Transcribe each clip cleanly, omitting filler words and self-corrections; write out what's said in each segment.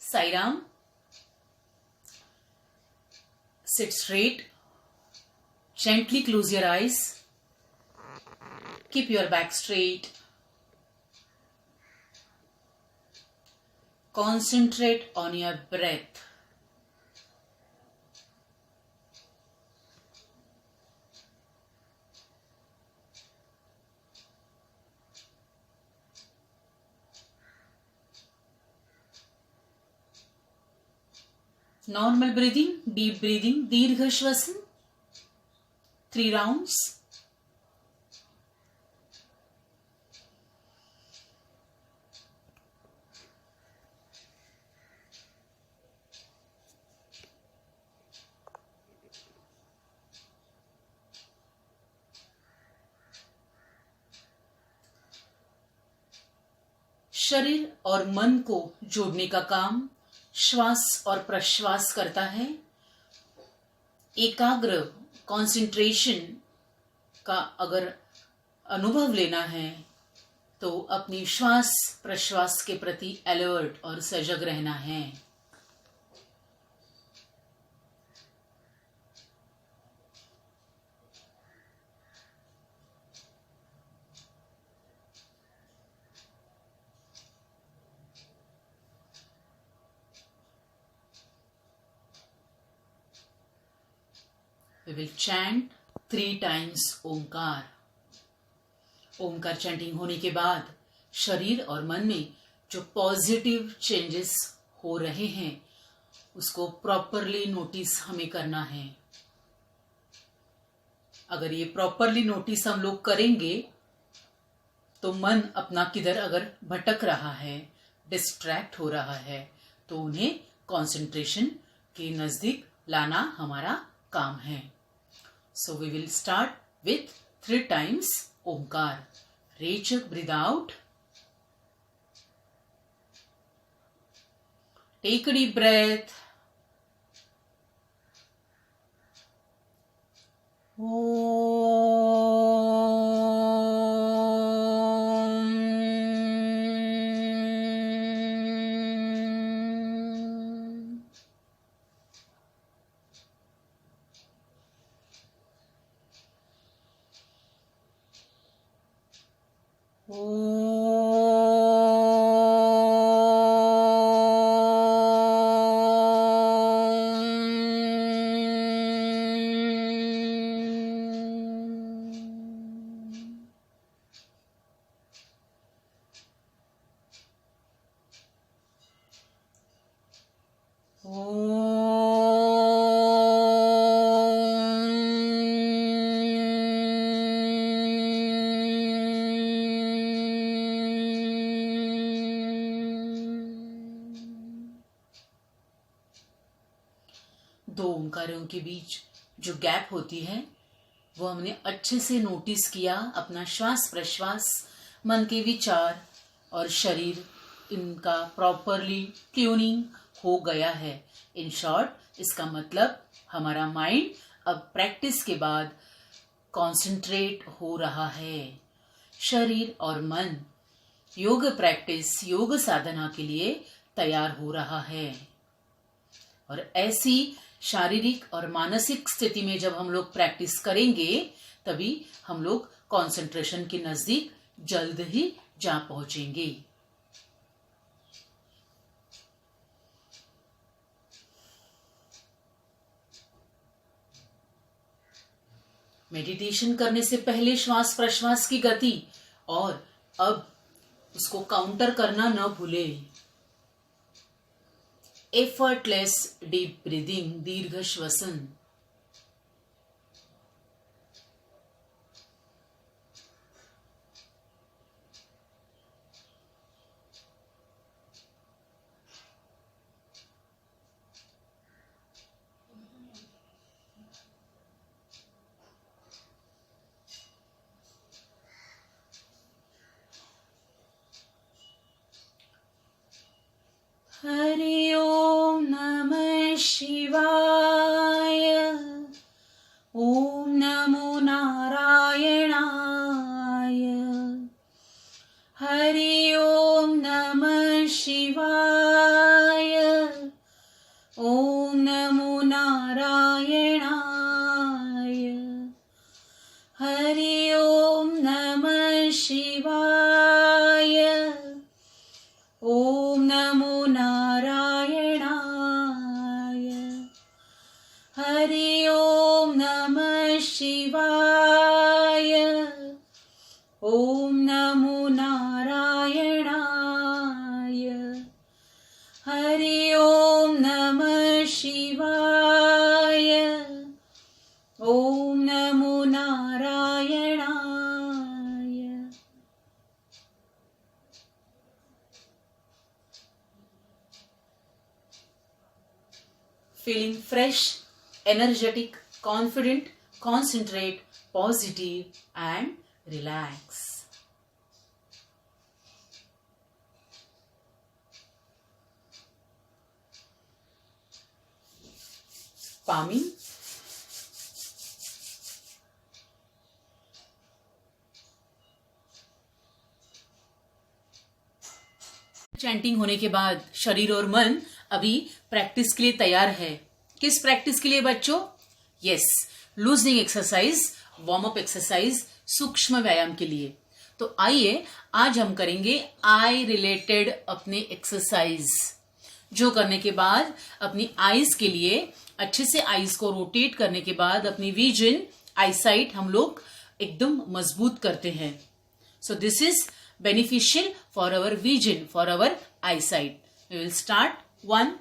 Sai Ram. Sit straight. Gently close your eyes. Keep your back straight. Concentrate on your breath. Normal breathing, deep breathing, Dirgha Shvasan. 3 rounds. शरीर और मन को जोड़ने का काम श्वास और प्रश्वास करता है। एकाग्र कंसंट्रेशन का अगर अनुभव लेना है तो अपनी श्वास प्रश्वास के प्रति अलर्ट और सजग रहना है। We will chant 3 times Omkar. Omkar chanting होने के बाद शरीर और मन में जो पॉजिटिव चेंजेस हो रहे हैं उसको प्रॉपरली नोटिस हमें करना है। अगर ये प्रॉपरली नोटिस हम लोग करेंगे तो मन अपना किधर अगर भटक रहा है, डिस्ट्रैक्ट हो रहा है, तो उन्हें कंसंट्रेशन के नजदीक लाना हमारा काम है। So we will start with 3 times Onkar. Rechak, breathe out. Take a deep breath. दो ओंकारों के बीच जो गैप होती है वो हमने अच्छे से नोटिस किया। अपना श्वास प्रश्वास, मन के विचार और शरीर, इनका प्रॉपरली ट्यूनिंग हो गया है। इन शॉर्ट इसका मतलब हमारा माइंड अब प्रैक्टिस के बाद कंसंट्रेट हो रहा है। शरीर और मन योग प्रैक्टिस, योग साधना के लिए तैयार हो रहा है। और ऐसी शारीरिक और मानसिक स्थिति में जब हम लोग प्रैक्टिस करेंगे तभी हम लोग कंसंट्रेशन के नजदीक जल्द ही जा पहुंचेंगे। मेडिटेशन करने से पहले श्वास प्रश्वास की गति और अब उसको काउंटर करना न भूले। एफर्टलेस डीप ब्रीदिंग, दीर्घ श्वसन। हरि ओम नमः शिवाय। ओम नमो नारायणाय। हरि ओम नमः शिवाय। शिवाय। ओम नमो नारायणाय। हरि ओम नमः शिवाय। ओम नमो नारायणाय। Feeling fresh, energetic, confident, concentrate, positive and relax. Palming. Chanting होने के बाद शरीर और मन अभी प्रैक्टिस के लिए तैयार है। किस प्रैक्टिस के लिए बच्चों? Yes, loosening exercise, warm up exercise, सूक्ष्म व्यायाम के लिए। तो आइए आज हम करेंगे आई रिलेटेड अपने एक्सरसाइज, जो करने के बाद अपनी आईज के लिए अच्छे से आईज को रोटेट करने के बाद अपनी विजन, आईसाइट हम लोग एकदम मजबूत करते हैं। So this is beneficial for our vision, for our eyesight. We will start 1,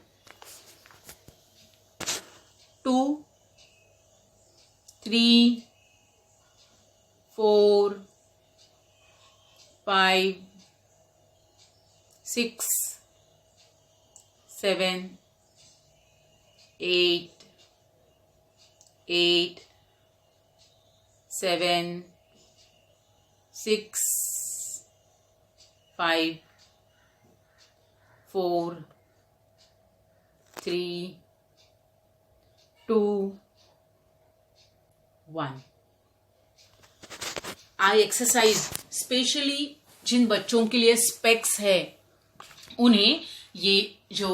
2, 3, 4, 5, 6, 7, 8, 7, 6, 5, 4, 3, 2, 1। I exercise specially जिन बच्चों के लिए स्पेक्स है, उन्हें ये जो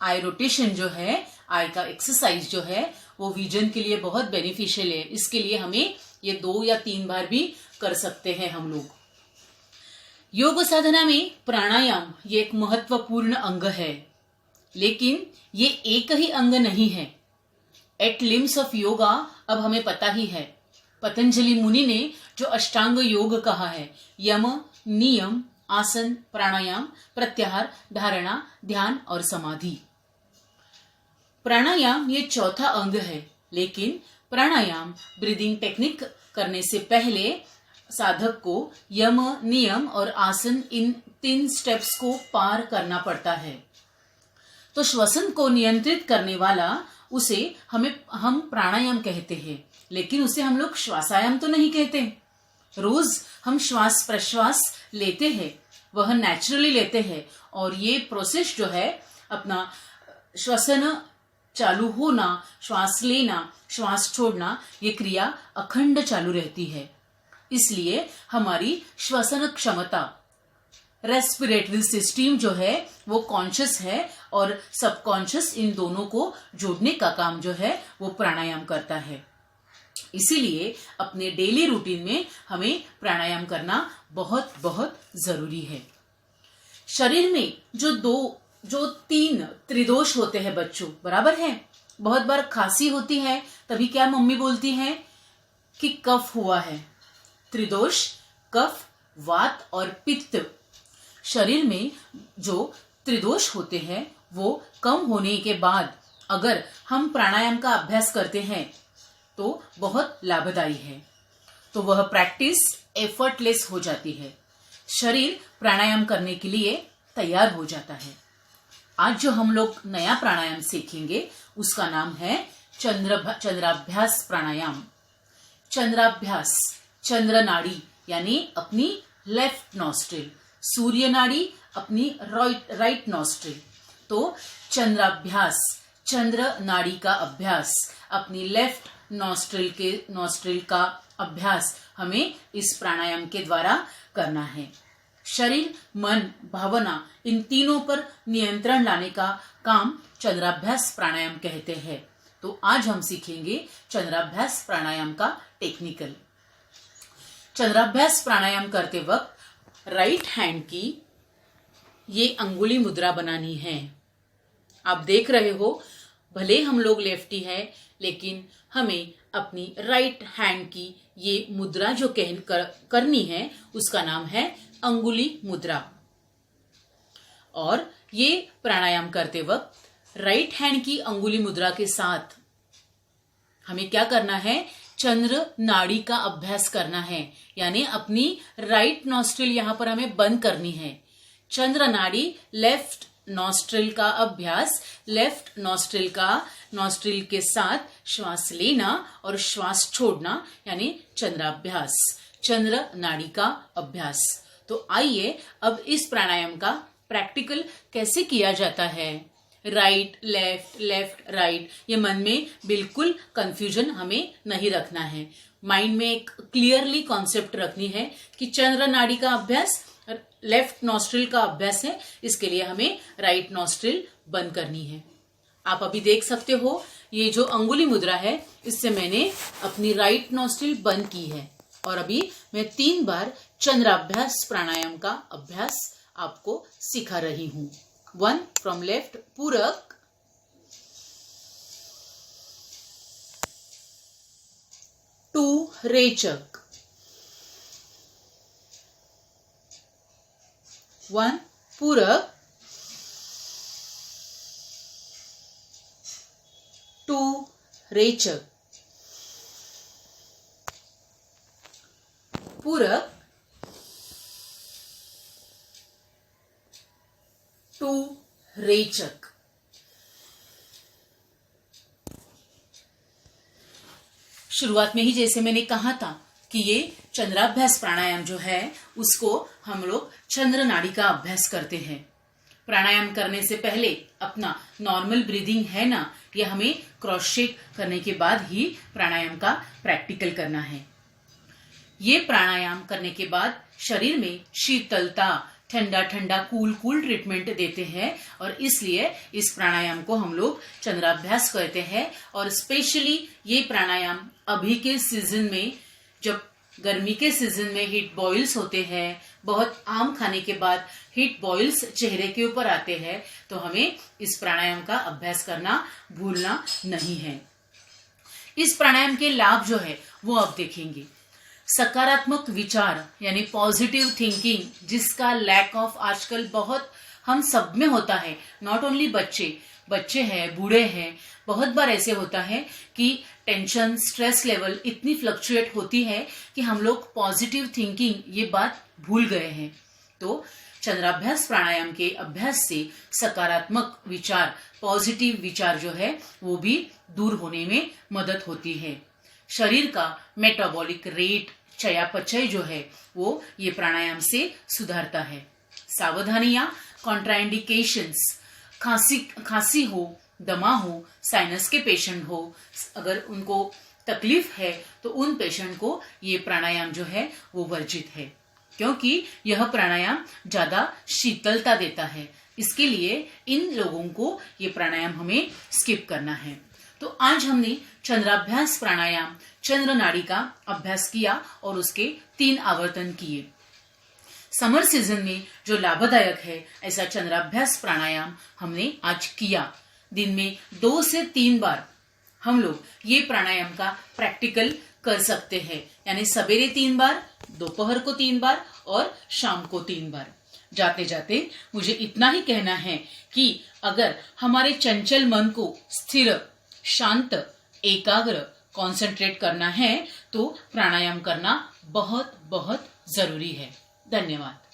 आई रोटेशन जो है, आई का एक्सरसाइज जो है, वो विजन के लिए बहुत बेनिफिशियल है। इसके लिए हमें ये 2 या 3 बार भी कर सकते हैं हम लोग। योग साधना में प्राणायाम ये एक महत्वपूर्ण अंग है, लेकिन ये एक ही अंग नहीं है। 8 लिम्स ऑफ योगा अब हमें पता ही है। पतंजलि मुनि ने जो अष्टांग योग कहा है, यम, नियम, आसन, प्राणायाम, प्रत्याहार, धारणा, ध्यान और समाधि। प्राणायाम ये चौथा अंग है, लेकिन प्राणायाम ब्रीदिंग टेक्निक करने से पहले साधक को यम, नियम और आसन, इन 3 स्टेप्स को पार करना पड़ता है। तो श्वसन को नियंत्रित करने वाला उसे हम प्राणायाम कहते हैं, लेकिन उसे हम लोग श्वासायाम तो नहीं कहते। रोज हम श्वास प्रश्वास लेते हैं, वह नेचुरली लेते हैं, और ये प्रोसेस जो है अपना श्वसन चालू होना, श्वास लेना, श्वास छोड़ना, ये क्रिया अखंड चालू रहती है। इसलिए हमारी श्वसन क्षमता, रेस्पिरेटरी सिस्टम जो है वो कॉन्शियस है, और सबकॉन्शियस, इन दोनों को जोड़ने का काम जो है वो प्राणायाम करता है। इसीलिए अपने डेली रूटीन में हमें प्राणायाम करना बहुत बहुत जरूरी है। शरीर में जो 3 त्रिदोष होते हैं बच्चों, बराबर है। बहुत बार खांसी होती है, तभी क्या मम्मी बोलती है कि कफ हुआ है। त्रिदोष कफ, वात और पित्त। शरीर में जो त्रिदोष होते हैं वो कम होने के बाद अगर हम प्राणायाम का अभ्यास करते हैं तो बहुत लाभदायी है। तो वह प्रैक्टिस एफर्टलेस हो जाती है, शरीर प्राणायाम करने के लिए तैयार हो जाता है। आज जो हम लोग नया प्राणायाम सीखेंगे उसका नाम है चंद्राभ्यास प्राणायाम। चंद्राभ्यास, चंद्र नाड़ी यानी अपनी लेफ्ट नॉस्ट्रिल, सूर्य नाड़ी अपनी राइट नॉस्ट्रिल। तो चंद्राभ्यास, चंद्र नाड़ी का अभ्यास, अपनी लेफ्ट नॉस्ट्रिल का अभ्यास हमें इस प्राणायाम के द्वारा करना है। शरीर, मन, भावना, इन तीनों पर नियंत्रण लाने का काम चंद्राभ्यास प्राणायाम कहते हैं। तो आज हम सीखेंगे चंद्राभ्यास प्राणायाम का टेक्निकल। चंद्राभ्यास प्राणायाम करते वक्त राइट हैंड की ये अंगुली मुद्रा बनानी है। आप देख रहे हो, भले हम लोग लेफ्टी है, लेकिन हमें अपनी राइट हैंड की ये मुद्रा जो करनी है उसका नाम है अंगुली मुद्रा। और ये प्राणायाम करते वक्त राइट हैंड की अंगुली मुद्रा के साथ हमें क्या करना है, चंद्र नाड़ी का अभ्यास करना है। यानी अपनी राइट नॉस्ट्रिल यहां पर हमें बंद करनी है। चंद्र नाड़ी लेफ्ट नॉस्ट्रिल का अभ्यास, लेफ्ट नॉस्ट्रिल के साथ श्वास लेना और श्वास छोड़ना, यानी चंद्राभ्यास, चंद्र नाड़ी का अभ्यास। तो आइए अब इस प्राणायाम का प्रैक्टिकल कैसे किया जाता है। राइट लेफ्ट, लेफ्ट राइट, ये मन में बिल्कुल कंफ्यूजन हमें नहीं रखना है। माइंड में एक क्लियरली कॉन्सेप्ट रखनी है कि चंद्र नाड़ी का अभ्यास लेफ्ट नॉस्ट्रिल का अभ्यास है, इसके लिए हमें राइट नॉस्ट्रिल बंद करनी है। आप अभी देख सकते हो ये जो अंगुली मुद्रा है इससे मैंने अपनी राइट नॉस्ट्रिल बंद की है। और अभी मैं 3 बार चंद्राभ्यास प्राणायाम का अभ्यास आपको सिखा रही हूं। 1 फ्रॉम लेफ्ट, पूरक, 2 रेचक, 1 पूरक, 2 रेचक, पूरक, 2 रेचक। शुरुआत में ही जैसे मैंने कहा था कि ये चंद्राभ्यास प्राणायाम जो है उसको हम लोग चंद्र नाड़ी का अभ्यास करते हैं। प्राणायाम करने से पहले अपना नॉर्मल ब्रीदिंग है ना, ये हमें क्रॉस चेक करने के बाद ही प्राणायाम का प्रैक्टिकल करना है। ये प्राणायाम करने के बाद शरीर में शीतलता, ठंडा ठंडा कूल कूल ट्रीटमेंट देते हैं और इसलिए इस प्राणायाम को हम लोग चंद्राभ्यास कहते हैं। और स्पेशली ये प्राणायाम अभी के सीजन में, जब गर्मी के सीजन में हीट बॉइल्स होते हैं, बहुत आम खाने के बाद हीट बॉइल्स चेहरे के ऊपर आते हैं, तो हमें इस प्राणायाम का अभ्यास करना भूलना नहीं है। इस प्राणायाम के लाभ जो है वो आप देखेंगे। सकारात्मक विचार यानी पॉजिटिव थिंकिंग, जिसका लैक ऑफ आजकल बहुत हम सब में होता है, नॉट ओनली बच्चे हैं, बूढ़े हैं, बहुत बार ऐसे होता है कि टेंशन, स्ट्रेस लेवल इतनी फ्लक्चुएट होती है कि हम लोग पॉजिटिव थिंकिंग ये बात भूल गए हैं। तो चंद्राभ्यास प्राणायाम के अभ्यास से सकारात्मक विचार, पॉजिटिव विचार जो है वो भी दूर होने में मदद होती है। शरीर का मेटाबॉलिक रेट, चयापचय जो है वो ये प्राणायाम से सुधारता है। सावधानियां, कॉन्ट्राइंडिकेशंस, खांसी हो, दमा हो, साइनस के पेशेंट हो, अगर उनको तकलीफ है तो उन पेशेंट को ये प्राणायाम जो है वो वर्जित है, क्योंकि यह प्राणायाम ज्यादा शीतलता देता है। इसके लिए इन लोगों को ये प्राणायाम हमें स्किप करना है। तो आज हमने चंद्राभ्यास प्राणायाम, चंद्र नाड़ी का अभ्यास किया और उसके 3 आवर्तन किए। समर सीजन में जो लाभदायक है ऐसा चंद्राभ्यास प्राणायाम हमने आज किया। दिन में 2 से 3 बार हम लोग ये प्राणायाम का प्रैक्टिकल कर सकते हैं, यानी सवेरे 3 बार, दोपहर को 3 बार और शाम को 3 बार। जाते जाते मुझे इतना ही कहना है कि अगर हमारे चंचल मन को स्थिर, शांत, एकाग्र, कंसंट्रेट करना है तो प्राणायाम करना बहुत बहुत जरूरी है। धन्यवाद।